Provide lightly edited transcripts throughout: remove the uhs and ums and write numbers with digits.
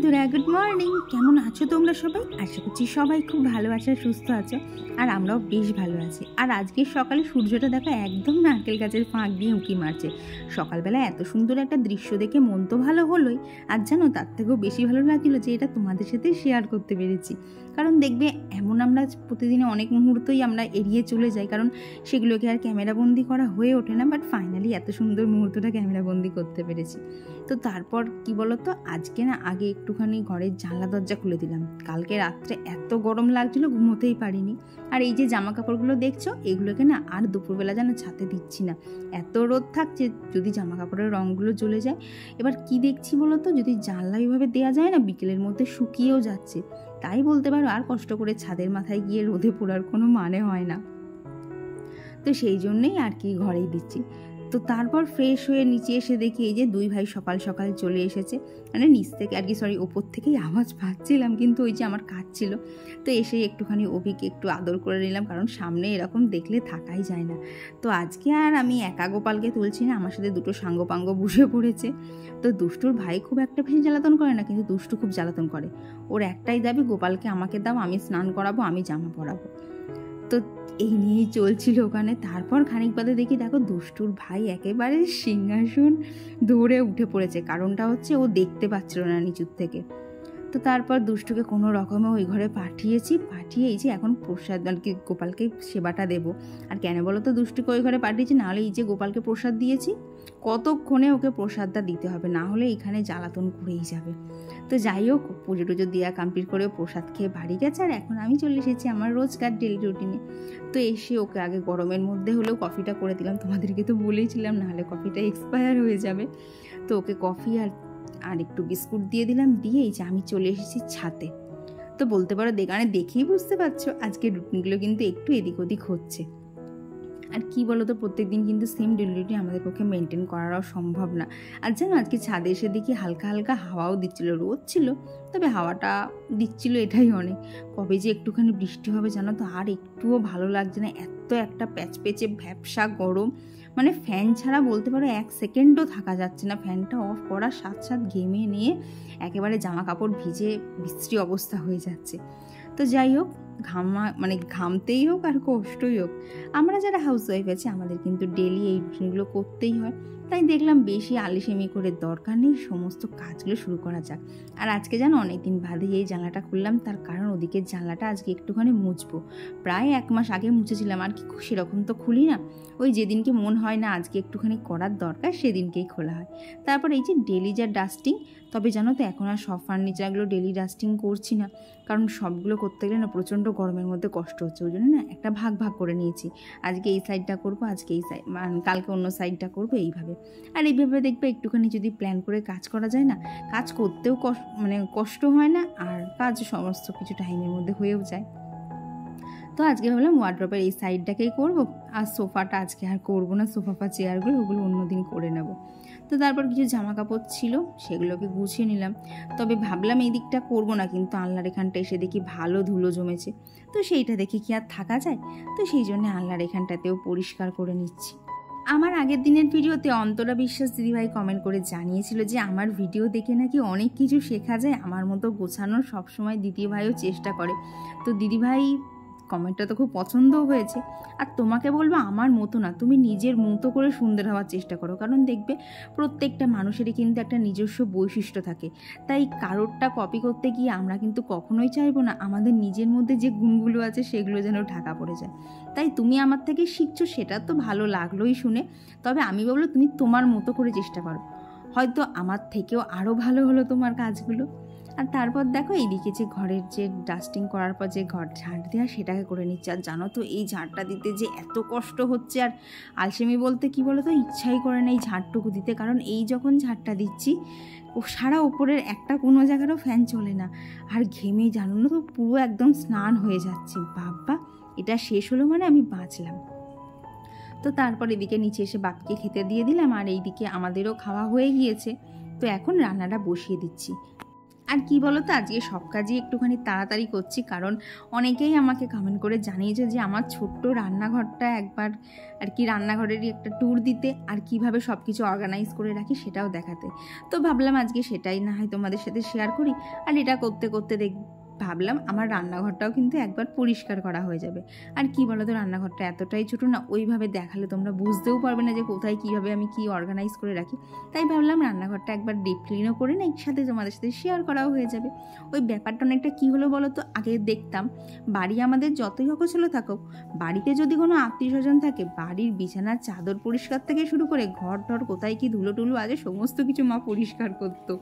বন্ধুরা, good morning. কেমন আছো তোমরা সবাই? আশা করছি সবাই খুব ভালো আছো, সুস্থ আছো, আর আমরাও বেশ ভালো আছি। আর আজকের সকালে সূর্যটা দেখো একদম নারকেল গাছের ফাঁক দিয়ে উঁকি মারছে। সকালবেলা এত সুন্দর একটা দৃশ্য দেখে মন তো ভালো হলোই, আর জানো তার থেকেও বেশি ভালো লাগছিল যে এটা তোমাদের সাথে শেয়ার করতে পেরেছি। কারণ দেখবে এমন আমরা প্রতিদিনে অনেক মুহূর্তই আমরা এড়িয়ে চলে যাই, কারণ সেগুলোকে আর ক্যামেরাবন্দি করা হয়ে ওঠে না। বাট ফাইনালি এত সুন্দর মুহূর্তটা ক্যামেরাবন্দি করতে পেরেছি। তো তারপর কি বলতো, আজকে না আগে একটুখানি ঘরের জানলা দরজা খুলে দিলাম। কালকে রাত্রে এত গরম লাগছিল, ঘুমোতেই পারিনি। আর এই যে জামা কাপড়গুলো দেখছো, এগুলোকে না আর দুপুরবেলা যেন ছাতে দিচ্ছি না, এত রোদ থাকছে, যদি জামা কাপড়ের রঙগুলো জ্বলে যায়। এবার কি দেখছি বলতো, যদি জানলা এইভাবে দেওয়া যায় না, বিকেলের মধ্যে শুকিয়েও যাচ্ছে। তাই বলতে পারো আর কষ্ট করে ছাদের মাথায় গিয়ে রোদে পোড়ার কোনো মানে হয় না। তো সেই জন্যেই আর কি ঘরেই দিচ্ছি। তো তারপর ফ্রেশ হয়ে নিচে এসে দেখি এই যে দুই ভাই সকাল সকাল চলে এসেছে। মানে নিচ থেকে আর কি, ওপর থেকেই আওয়াজ পাচ্ছিলাম, কিন্তু ওই যে আমার কাজ ছিল। তো এসে একটুখানি অভিকে একটু আদর করে নিলাম, কারণ সামনে এরকম দেখলে থাকাই যায় না। তো আজকে আর আমি একা গোপালকে তুলছি না, আমার সাথে দুটো সাঙ্গপাঙ্গ বসে পড়েছে। তো দুষ্টুর ভাই খুব একটা বেশি জ্বালাতন করে না, কিন্তু দুষ্টু খুব জ্বালাতন করে। ওর একটাই দাবি, গোপালকে আমাকে দাও, আমি স্নান করাবো, আমি জামা পরাবো। তো এই নিয়েই চলছিল ওখানে। তারপর খানিক বাদে দেখি দেখো দুষ্টুর ভাই একেবারে সিংহাসন দৌড়ে উঠে পড়েছে। কারণটা হচ্ছে ও দেখতে পাচ্ছিল না নিচুর থেকে। তো তারপর দুষ্টুকে কোনো রকমে ওই ঘরে পাঠিয়ে এই যে এখন প্রসাদ আর কি গোপালকে সেবাটা দেবো। আর কেন বলো তো দুষ্টুকে ওই ঘরে পাঠিয়েছি, নাহলে এই যে গোপালকে প্রসাদ দিয়েছি, কতক্ষণে ওকে প্রসাদটা দিতে হবে, না হলে এখানে জ্বালাতন করেই যাবে। তো যাই হোক, পুজো টুজো দেওয়া কমপ্লিট করে প্রসাদ খেয়ে বাড়ি গেছে। আর এখন আমি চলে এসেছি আমার রোজকার ডেলি রুটিনে। তো এসে ওকে আগে গরমের মধ্যে হলেও কফিটা করে দিলাম, তোমাদেরকে তো বলেইছিলাম নাহলে কফিটা এক্সপায়ার হয়ে যাবে। তো ওকে কফি আর একটু বিস্কুট দিয়ে দিলাম, দিয়ে এই যে আমি চলে এসেছি ছাদে। তো বলতে পারো দেখেই বুঝতে পারছো আজকের রুটিনগুলো কিন্তু একটু এদিক ওদিক হচ্ছে। আর কি বলতো, প্রত্যেকদিন কিন্তু সেম ডেলি আমাদের পক্ষে মেনটেন করাও সম্ভব না। আর জানো আজকে ছাদে এসে দেখি হালকা হালকা হাওয়াও দিচ্ছিল, রোদ ছিল তবে হাওয়াটা দিচ্ছিল, এটাই অনেক। কবে যে একটুখানি বৃষ্টি হবে জানো তো, আর একটুও ভালো লাগছে না, এত একটা প্যাচপেচে ভ্যাপসা গরম। মানে ফ্যান ছাড়া বলতে পারো এক সেকেন্ডও থাকা যাচ্ছে না। ফ্যানটা অফ করার সাথে সাথে ঘেমে নিয়ে একেবারে জামা কাপড় ভিজে বিশ্রী অবস্থা হয়ে যাচ্ছে। তো যাই হোক, ঘামতেই হোক আর কষ্টই হোক, আমরা যারা হাউস ওয়াইফ আছি আমাদের কিন্তু ডেলি এই রুটিনগুলো করতেই হয়। তাই দেখলাম বেশি আলিসেমি করে দরকার নেই, সমস্ত কাজগুলো শুরু করা যাক। আর আজকে জানো অনেকদিন বাদে এই জানলাটা খুললাম, তার কারণ ওদিকের জানলাটা আজকে একটুখানি মুছবো। প্রায় 1 মাস আগে মুছেছিলাম, আর কি সেরকম তো খুলি না, ওই যেদিনকে মন হয় না আজকে একটুখানি করার দরকার সেদিনকেই খোলা হয়। তারপর এই যে ডেলি যা ডাস্টিং, তবে জানো তো এখন আর সব ফার্নিচারগুলো ডেলি ডাস্টিং করছি না, কারণ সবগুলো করতে গেলে না প্রচণ্ড গরমের মধ্যে কষ্ট হচ্ছে। ওই জন্য না একটা ভাগ করে নিয়েছি, আজকে এই সাইডটা করবো, আজকে এই সাইড কালকে অন্য সাইডটা করবো, এইভাবে। আর এইভাবে দেখবে একটুখানি যদি প্ল্যান করে কাজ করা যায় না, কাজ করতেও কষ্ট হয় না, আর কাজ সমস্ত কিছু টাইমের মধ্যে হয়েও যায়। তো আজকে ভাবলাম ওয়ার্ড্রপের এই সাইডটাকেই করবো, আর সোফাটা আজকে আর করবো না, সোফা চেয়ারগুলো ওগুলো অন্যদিন করে নেব। তো তারপর কিছু জামা কাপড় ছিল সেগুলোকে গুছিয়ে নিলাম। তবে ভাবলাম এই দিকটা করবো না, কিন্তু আলনার এখানটা এসে দেখি ভালো ধুলো জমেছে, তো সেইটা দেখে কি আর থাকা যায়। তো সেই জন্য আলনার এখানটাতেও পরিষ্কার করে নিচ্ছি। আমার আগের দিনের ভিডিওতে অন্তরা বিশ্বাস দিদিভাই কমেন্ট করে জানিয়েছিল যে আমার ভিডিও দেখে নাকি অনেক কিছু শেখা যায়, আমার মতো গোছানোর সবসময় দিদিভাইও চেষ্টা করে। তো দিদিভাই কমেন্টটা তো খুব পছন্দও হয়েছে। আর তোমাকে বলবো আমার মতো না, তুমি নিজের মতো করে সুন্দর হওয়ার চেষ্টা করো, কারণ দেখবে প্রত্যেকটা মানুষেরই কিন্তু একটা নিজস্ব বৈশিষ্ট্য থাকে। তাই কারোরটা কপি করতে গিয়ে আমরা কিন্তু কখনোই চাইবো না আমাদের নিজের মধ্যে যে গুণগুলো আছে সেগুলো যেন ঢাকা পড়ে যায়। তাই তুমি আমার থেকে শিখছো, সেটা তো ভালো লাগলোই শুনে, তবে আমি বলবো তুমি তোমার মতো করে চেষ্টা করো, হয়তো আমার থেকেও আরও ভালো হলো তোমার কাজগুলো। আর তারপর দেখো এইদিকে যে ঘরের যে ডাস্টিং করার পর যে ঘর ঝাঁট দেওয়া সেটাকে করে নিচ্ছে। আর জানো তো এই ঝাঁটটা দিতে যে এত কষ্ট হচ্ছে, আর আলসেমি বলতে কি বলো তো, ইচ্ছাই করে না এই ঝাঁটটুকু দিতে, কারণ এই যখন ঝাঁটটা দিচ্ছি ও সারা ওপরের একটা কোনো জায়গারও ফ্যান চলে না, আর ঘেমে জানো না তো পুরো একদম স্নান হয়ে যাচ্ছি। বাবা, এটা শেষ হলো মানে আমি বাঁচলাম। তো তারপর এদিকে নিচে এসে বাপিকে খেতে দিয়ে দিলাম, আর এইদিকে আমাদেরও খাওয়া হয়ে গিয়েছে। তো এখন রান্নাটা বসিয়ে দিচ্ছি। আর কি বলো তো, আজকে সব কাজই একটুখানি তাড়াতাড়ি করছি, কারণ অনেকেই আমাকে কমেন্ট করে জানিয়েছে যে আমার ছোট্ট রান্নাঘরটা একবার আর কি রান্নাঘরেরই একটা ট্যুর দিতে, আর কিভাবে সব কিছু অর্গানাইজ করে রাখি সেটাও দেখাতে। তো ভাবলাম আজকে সেটাই না হয় তোমাদের সাথে শেয়ার করি। আর এটা করতে করতে ভাবলাম আমার রান্নাঘরটাও কিন্তু একবার পরিষ্কার করা হয়ে যাবে। আর কি বলো তো, রান্নাঘরটা এতটাই ছোটো না, ওইভাবে দেখালে তোমরা বুঝতেও পারবে না যে কোথায় কীভাবে আমি কি অর্গানাইজ করে রাখি। তাই ভাবলাম রান্নাঘরটা একবার ডিপ ক্লিনও করে না, একসাথে তোমাদের সাথে শেয়ার করাও হয়ে যাবে। ওই ব্যাপারটা অনেকটা কী হলো বলো তো, আগে দেখতাম বাড়ি আমাদের যতই অগোছালো থাকুক, বাড়িতে যদি কোনো আত্মীয় স্বজন থাকে, বাড়ির বিছানার চাদর পরিষ্কার থেকে শুরু করে ঘর টর কোথায় কি ধুলো টুলো আছে সমস্ত কিছু মা পরিষ্কার করতো।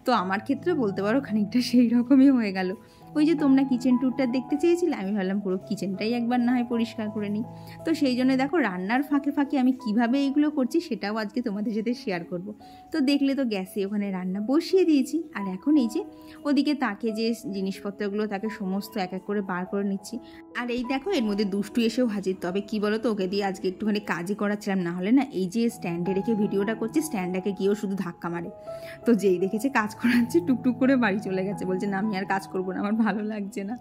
তো আমার ক্ষেত্রে বলতে পারো খানিকটা সেই রকমই হয়ে গেল। ওই যে তোমরা কিচেন ট্যুরটা দেখতে চেয়েছিলে, আমি ভাবলাম পুরো কিচেনটাই একবার না হয় পরিষ্কার করে নিই। তো সেই জন্য দেখো রান্নার ফাঁকে ফাঁকে আমি কিভাবে এইগুলো করছি সেটাও আজকে তোমাদের সাথে শেয়ার করব। তো দেখলে তো গ্যাসে ওখানে রান্না বসিয়ে দিয়েছি, আর এখন এই যে ওদিকে তাকে যে জিনিসপত্রগুলো তাকে সমস্ত এক এক করে বার করে নিচ্ছি। আর এই দেখো এর মধ্যে দুষ্টু এসেও হাজির। তবে কি বলো তো, ওকে দিয়ে আজকে একটুখানি কাজই করাচ্ছিলাম, না হলে না এই যে স্ট্যান্ডে রেখে ভিডিওটা করছি, স্ট্যান্ডটাকে গিয়েও শুধু ধাক্কা মারে। তো যেই দেখেছে কাজ করাচ্ছে টুকটুক করে বাড়ি চলে গেছে, বলছে না আমি আর কাজ করবো না, আমার ভালো লাগছে না।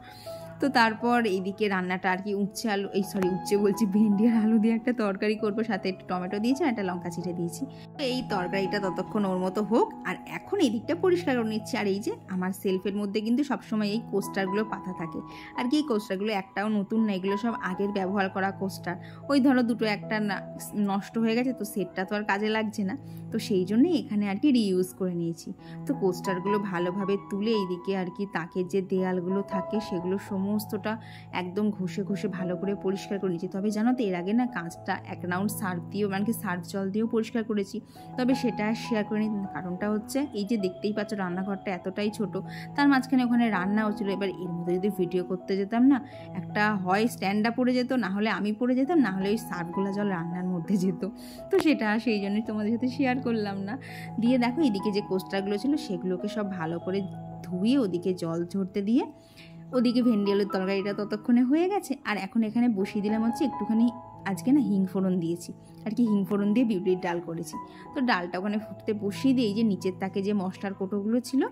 তো তারপর এইদিকে রান্নাটা আর কি উচ্ছে বলছি ভেন্ডি আর আলু দিয়ে একটা তরকারি করবো, সাথে একটু টমেটো দিয়েছি আর একটা লঙ্কা চিড়ে দিয়েছি। তো এই তরকারিটা ততক্ষণ ওর মতো হোক, আর এখন এই দিকটা পরিষ্কার করে নিচ্ছি। আর এই যে আমার সেলফের মধ্যে কিন্তু সবসময় এই কোস্টারগুলো পাতা থাকে, আর কি এই কোস্টারগুলো একটাও নতুন না, এগুলো সব আগের ব্যবহার করা কোস্টার। ওই ধরো দুটো একটা নষ্ট হয়ে গেছে, তো সেটটা তো আর কাজে লাগছে না, তো সেই জন্যই এখানে আর কি রিইউজ করে নিয়েছি। তো কোস্টারগুলো ভালোভাবে তুলে এইদিকে আর কি তাকের যে দেয়ালগুলো থাকে সেগুলো সমস্তটা একদম ঘষে ঘষে ভালো করে পরিষ্কার করে নিয়েছি। তবে জানো তো এর আগে না কাঁচটা এক রাউন্ড সার্ফ দিয়েও মানে কি সার্ফ জল দিয়েও পরিষ্কার করেছি, তবে সেটা শেয়ার করে নিই। কারণটা হচ্ছে এই যে দেখতেই পাচ্ছ রান্নাঘরটা এতটাই ছোট, তার মাঝখানে ওখানে রান্না হচ্ছিলো। এবার এর মধ্যে যদি ভিডিও করতে যেতাম না, একটা হয় স্ট্যান্ডটা পড়ে যেত, না হলে আমি পড়ে যেতাম, না হলে ওই সার্ফগুলো জল রান্নার মধ্যে যেত। তো সেটা সেই জন্যই তোমাদের সাথে শেয়ার করলাম না। দিয়ে দেখো এদিকে যে কোস্টারগুলো ছিল সেগুলোকে সব ভালো করে ধুয়ে ওদিকে জল ঝরতে দিয়ে ওদিকে ভেন্ডি আলুর তরকারিটা ততক্ষণে হয়ে গেছে। আর এখন এখানে বসিয়ে দিলাম হচ্ছে একটুখানি আজকে না হিং ফোড়ন দিয়েছি, আর কি হিং ফোড়ন দিয়ে বিউলির ডাল করেছি। তো ডালটা ওখানে ফুটতে বসিয়ে দিয়ে এই যে নিচের তাকে যে মশলার কোটোগুলো ছিল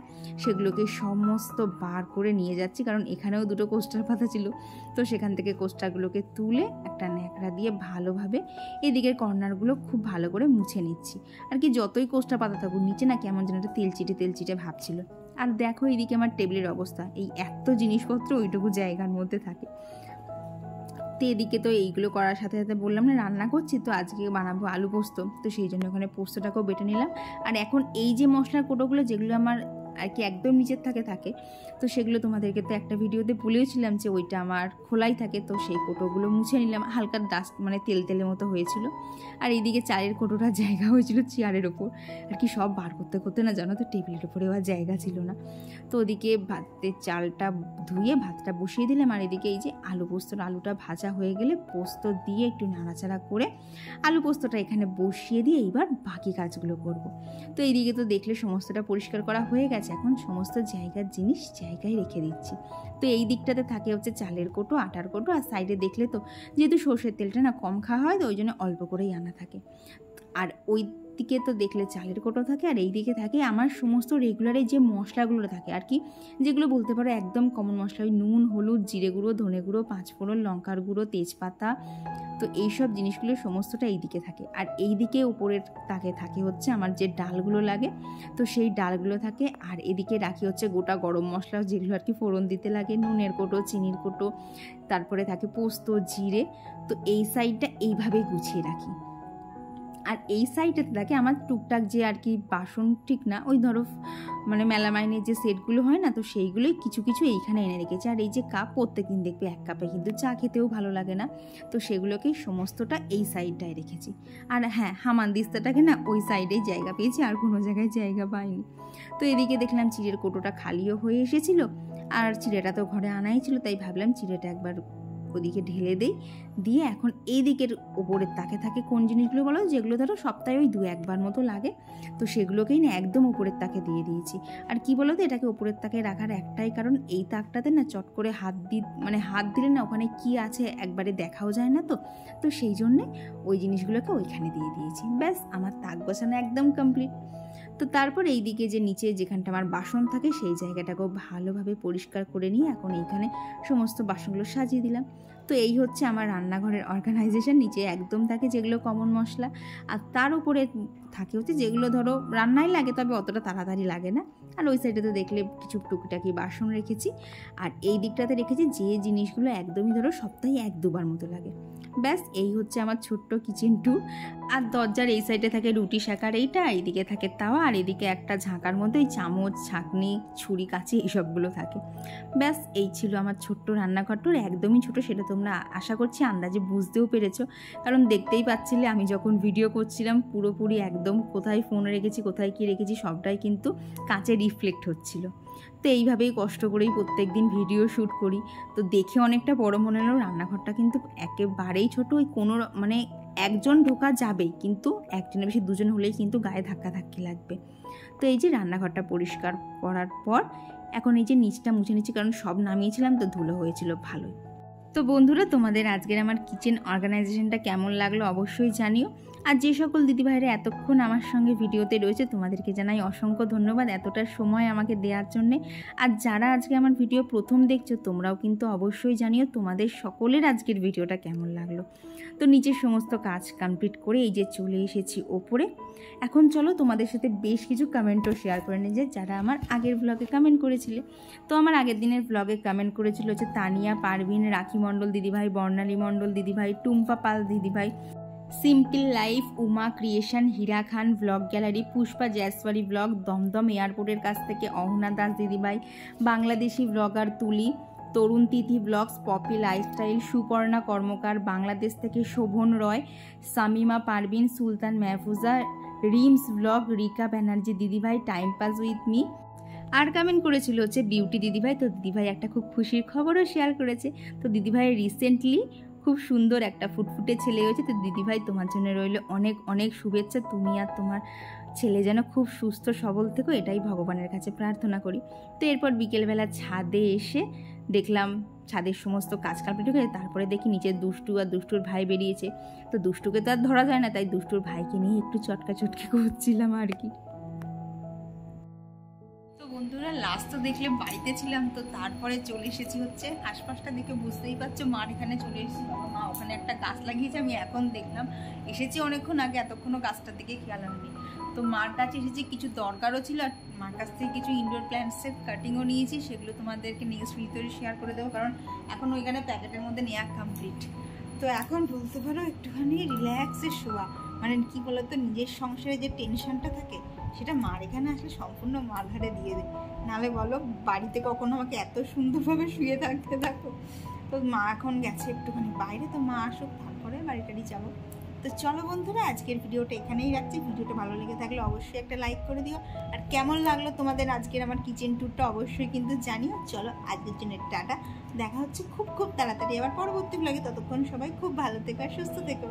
সেগুলোকে সমস্ত বার করে নিয়ে যাচ্ছি, কারণ এখানেও দুটো কোস্টার পাতা ছিল। তো সেখান থেকে কোস্টারগুলোকে তুলে একটা ন্যাকড়া দিয়ে ভালোভাবে এদিকের কর্নারগুলো খুব ভালো করে মুছে নিচ্ছি। আর কি যতই কোস্টার পাতা থাকুক নিচে না কেমন যেন একটা তেলচিটে ভাব ছিল। আর দেখো এইদিকে আমার টেবিলের অবস্থা, এই এত জিনিসপত্র ওইটুকু জায়গার মধ্যে থাকে। তো এদিকে তো এইগুলো করার সাথে সাথে বললাম না রান্না করছি, তো আজকে বানাবো আলু পোস্ত, তো সেই জন্য ওখানে পোস্তটাকেও বেটে নিলাম। আর এখন এই যে মশলার কোটোগুলো যেগুলো আমার আর কি একদম নিচের থাকে, তো সেগুলো তোমাদেরকে তো একটা ভিডিওতে বলেওছিলাম যে ওইটা আমার খোলাই থাকে, তো সেই কোটোগুলো মুছে নিলাম। হালকা ডাস্ট মানে তেলের মতো হয়েছিল। আর এইদিকে চায়ের কোটোটা জায়গা হয়েছিল চেয়ারের ওপর, আর কি সব বার করতে করতে না জানো তো টেবিলের ওপরে আর জায়গা ছিল না। তো ওদিকে ভাতের চালটা ধুয়ে ভাতটা বসিয়ে দিলাম, আর এদিকে এই যে আলুটা ভাজা হয়ে গেলে পোস্ত দিয়ে একটু নাড়াচাড়া করে আলু পোস্তটা এখানে বসিয়ে দিয়ে এইবার বাকি কাজগুলো করব। তো এইদিকে তো দেখলে সমস্তটা পরিষ্কার করা হয়ে গেছে, এখন সমস্ত জায়গার জিনিস জায়গায় রেখে দিচ্ছি। তো এই দিকটাতে থাকে হচ্ছে চালের কোটো, আটার কোটো, আর সাইডে দেখলে তো যেহেতু সর্ষের তেলটা না কম খাওয়া হয়, তো ওই জন্য অল্প করেই আনা থাকে। আর ওই দিকে তো দেখলে চালের কোটো থাকে, আর এই দিকে থাকে আমার সমস্ত রেগুলারে যে মশলাগুলো থাকে আর কি, যেগুলো বলতে পারো একদম কমন মশলা, ওই নুন, হলুদ, জিরে গুঁড়ো, ধনে গুঁড়ো, পাঁচফোড়ন, লঙ্কার গুঁড়ো, তেজপাতা, তো এইসব জিনিসগুলো সমস্তটা এই দিকে থাকে। আর এই দিকে উপরের তাকে থাকে হচ্ছে আমার যে ডালগুলো লাগে, তো সেই ডালগুলো থাকে। আর এদিকে রাখি হচ্ছে গোটা গরম মশলা, যেগুলো আর কি ফোড়ন দিতে লাগে, নুনের কোটো, চিনির কোটো, তারপরে থাকে পোস্ত, জিরে। তো এই সাইডটা এইভাবেই গুছিয়ে রাখি। আর এই সাইডটাতে থাকে আমার টুকটাক যে আর কি বাসন, ঠিক না ওই ধরো মানে মেলামাইনের যে সেটগুলো হয় না, তো সেইগুলোই কিছু কিছু এইখানে এনে রেখেছি। আর এই যে কাপ প্রত্যেকদিন দেখবে এক কাপে কিন্তু চা খেতেও ভালো লাগে না, তো সেগুলোকেই সমস্তটা এই সাইডটায় রেখেছি। আর হ্যাঁ, হামানদিস্তাটাকে না ওই সাইডেই জায়গা পেয়েছি, আর কোনো জায়গায় জায়গা পাইনি। তো এদিকে দেখলাম চিড়ের কোটোটা খালিও হয়ে এসেছিল, আর চিড়েটা তো ঘরে আনাই ছিল, তাই ভাবলাম চিড়েটা একবার ওদিকে ঢেলে দেই। দিয়ে এখন এই দিকের ওপরের তাকে থাকে কোন জিনিসগুলো বলো, যেগুলো ধরো সপ্তাহে ওই 2-1 মতো লাগে, তো সেগুলোকেই না একদম উপরের তাকে দিয়ে দিয়েছি। আর কি বলো তো, এটাকে উপরের তাকে রাখার একটাই কারণ, এই তাকটাতে না চট করে হাত দিলে না ওখানে কি আছে একবারে দেখাও যায় না, তো সেই জন্যে ওই জিনিসগুলোকে ওইখানে দিয়ে দিয়েছি। ব্যাস আমার তাক গোছানো একদম কমপ্লিট। তো তো তারপর এইদিকে যে নিচে যেখানটা আমার বাসন থাকে সেই জায়গাটাকেও ভালোভাবে পরিষ্কার করে নিয়ে এখন এইখানে সমস্ত বাসনগুলো সাজিয়ে দিলাম। তো এই হচ্ছে আমার রান্নাঘরের অর্গানাইজেশন। নিচে একদম থাকে যেগুলো কমন মশলা, আর তার উপরে থাকে হচ্ছে যেগুলো ধরো রান্নায় লাগে তবে অতটা তাড়াতাড়ি লাগে না। আর ওই সাইডে তো দেখলে কিছু টুকিটাকি বাসন রেখেছি, আর এই দিকটাতে রেখেছি যে জিনিসগুলো একদমই ধরো সপ্তাহে 1-2 বার মতো লাগে। ব্যাস এই হচ্ছে আমার ছোট্ট কিচেন ট্যুর। আর দরজার এই সাইডে থাকে রুটি শাকার এইটা, এইদিকে থাকে তাওয়া, আর এদিকে একটা ঝাঁকার মধ্যে ওই চামচ, ছাঁকনি, ছুরি, কাঁচি এইসবগুলো থাকে। ব্যাস এই ছিল আমার ছোট্ট রান্নাঘর ট্যুর। একদমই ছোট, সেটা তোমরা আশা করছি আন্দাজে বুঝতেও পেরেছো, কারণ দেখতেই পাচ্ছিলে আমি যখন ভিডিও করছিলাম পুরোপুরি একদম কোথায় ফোন রেখেছি কোথায় কী রেখেছি সবটাই কিন্তু কাঁচে রিফ্লেক্ট হচ্ছিল। তো এইভাবেই কষ্ট করেই প্রত্যেক দিন ভিডিও শ্যুট করি। তো দেখে অনেকটা বড় মনে হলেও রান্নাঘরটা কিন্তু একেবারেই ছোট। ওই কোনো মানে একজন ঢোকা যাবেই, কিন্তু একজনের বেশি দুজন হলেই কিন্তু গায়ে ধাক্কাধাক্কি লাগবে। তো এই যে রান্নাঘরটা পরিষ্কার করার পর এখন এই যে নিচটা মুছে নিচ্ছি, কারণ সব নামিয়েছিলাম তো ধুলো হয়েছিল ভালোই। তো বন্ধুরা, তোমাদের আজকের আমার কিচেন অর্গানাইজেশনটা কেমন লাগলো অবশ্যই জানিও। আর যে সকল দিদিভাইরা এতক্ষণ আমার সঙ্গে ভিডিওতে রয়েছে তোমাদেরকে জানাই অসংখ্য ধন্যবাদ এতটা সময় আমাকে দেওয়ার জন্যে। আর যারা আজকে আমার ভিডিও প্রথম দেখছো তোমরাও কিন্তু অবশ্যই জানিও তোমাদের সকলের আজকের ভিডিওটা কেমন লাগলো। তো নিচের সমস্ত কাজ কমপ্লিট করে এই যে চলে এসেছি ওপরে। এখন চলো তোমাদের সাথে বেশ কিছু কমেন্টও শেয়ার করে নিয়ে যাই যারা আমার আগের ব্লগে কমেন্ট করেছিলে। তো আমার আগের দিনের ব্লগে কমেন্ট করেছিল হচ্ছে তানিয়া, পারভিন, রাখি মণ্ডল দিদিভাই, বর্ণালী মণ্ডল দিদিভাই, টুম্পা পাল দিদিভাই, simple life, Uma creation, Hira Khan blog gallery, Pushpa Jaiswari blog, Dumdum এয়ারপোর্টের কাছ থেকে অহনা দাস দিদিভাই, Bangladeshi blogger Tuli, Tarun Tithi blogs, Popi lifestyle, Suparna Karmakar, Bangladesh থেকে শোভন রয়, সামিমা পারভিন, সুলতান মেহফুজা, রিমস ব্লগ, রিকা ব্যানার্জি দিদিভাই, টাইম পাস উইথ মি। আর কমেন্ট করেছিল হচ্ছে বিউটি দিদিভাই। তো দিদিভাই একটা খুব খুশির খবরও শেয়ার করেছে। তো দিদিভাই রিসেন্টলি খুব সুন্দর একটা ফুটফুটে ছেলে হয়েছে। তো দিদিভাই তোমার জন্য রইল অনেক অনেক শুভেচ্ছা। তুমি আর তোমার ছেলে যেন খুব সুস্থ সবল থেকো, এটাই ভগবানের কাছে প্রার্থনা করি। তো এরপর বিকেলবেলা ছাদে এসে দেখলাম ছাদের সমস্ত কাজ কমপ্লিট হয়ে গেছে। তারপরে দেখি নিচে দুষ্টু আর দুষ্টুর ভাই বেরিয়েছে। তো দুষ্টুকে তো আর ধরা যায় না, তাই দুষ্টুর ভাইকে নিয়ে একটু চটকা চটকি করছিলাম আর কি। বন্ধুরা, লাস্ট তো দেখলে বাড়িতে ছিলাম, তো তারপরে চলে এসেছি হচ্ছে আশপাশটা দেখে বুঝতেই পারছো মার এখানে চলে এসেছি। মা ওখানে একটা গাছ লাগিয়েছে, আমি এখন দেখলাম, এসেছি অনেকক্ষণ আগে, এতক্ষণও গাছটার দিকে খেয়াল হয়নি। তো মার কাছে এসেছি, কিছু দরকারও ছিল, আর মার কাছ থেকে কিছু ইনডোর প্ল্যান্টসের কাটিংও নিয়েছি, সেগুলো তোমাদেরকে নেক্সট ভিডিওতে শেয়ার করে দেবো, কারণ এখন ওইখানে প্যাকেটের মধ্যে নেওয়া কমপ্লিট। তো এখন বলতে পারো একটুখানি রিল্যাক্সে শোয়া, মানে কি বলতো নিজের সংসারে যে টেনশনটা থাকে সেটা মার এখানে আসলে সম্পূর্ণ মার ঘাড়ে দিয়ে দেয়। নাহলে বলো বাড়িতে কখনো আমাকে এত সুন্দরভাবে শুয়ে থাকতে থাকো। তো মা এখন গেছে একটুখানি বাইরে, তো মা আসুক তারপরে বাড়িটারি যাবো। তো চলো বন্ধুরা, আজকের ভিডিওটা এখানেই রাখছি। ভিডিওটা ভালো লেগে থাকলে অবশ্যই একটা লাইক করে দিও, আর কেমন লাগলো তোমাদের আজকের আমার কিচেন ট্যুরটা অবশ্যই কিন্তু জানিও। চলো আজকের জন্য টাটা, দেখা হচ্ছে খুব খুব তাড়াতাড়ি আবার পরবর্তী ব্লগে। ততক্ষণ সবাই খুব ভালো থেকো আর সুস্থ থেকো।